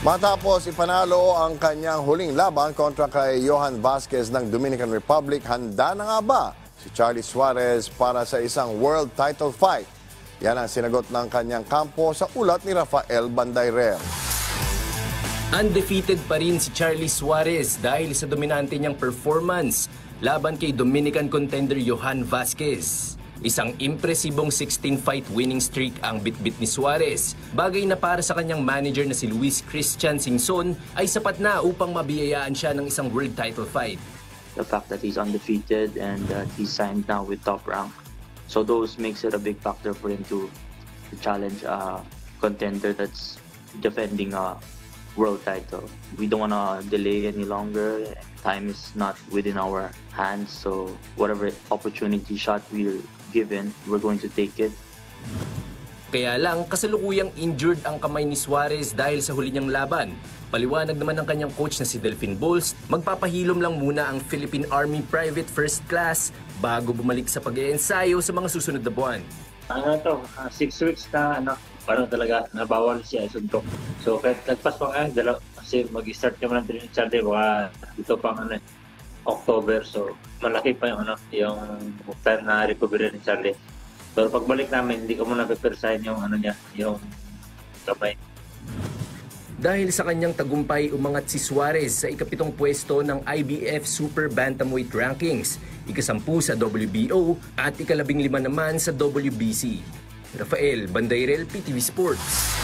Matapos ipanalo ang kanyang huling laban kontra kay Johan Vasquez ng Dominican Republic, handa na nga ba si Charlie Suarez para sa isang world title fight? Yan ang sinagot ng kanyang kampo sa ulat ni Rafael Bandairel. Undefeated pa rin si Charlie Suarez dahil sa dominante niyang performance laban kay Dominican contender Johan Vasquez. Isang impresibong 16-fight winning streak ang bitbit ni Suarez. Bagay na para sa kanyang manager na si Luis Christian Singson ay sapat na upang mabiyayaan siya ng isang world title fight. The fact that he's undefeated and he's signed now with Top Rank. So those makes it a big factor for him to challenge a contender that's defending a world title. We don't want to delay any longer. Time is not within our hands. So whatever opportunity shot we're given, we're going to take it. Kaya lang, kasalukuyang injured ang kamay ni Suarez dahil sa huli niyang laban. Paliwanag naman ng kanyang coach na si Delfin Bols, magpapahilom lang muna ang Philippine Army Private First Class bago bumalik sa pag-iensayo sa mga susunod na buwan. 6 weeks na parang talaga nabawal siya isuntok. So kahit nagpas pa nga, kasi mag-start naman ng training Saturday, baka ito pang October, so malaki pa yung time na recovery ni Charlie. Pero pagbalik namin, hindi ko muna pepersahin yung yung kamay. Dahil sa kanyang tagumpay, umangat si Suarez sa ika-7 pwesto ng IBF Super Bantamweight Rankings, ika-10 sa WBO at ika-15 naman sa WBC. Rafael Bandairel, PTV Sports.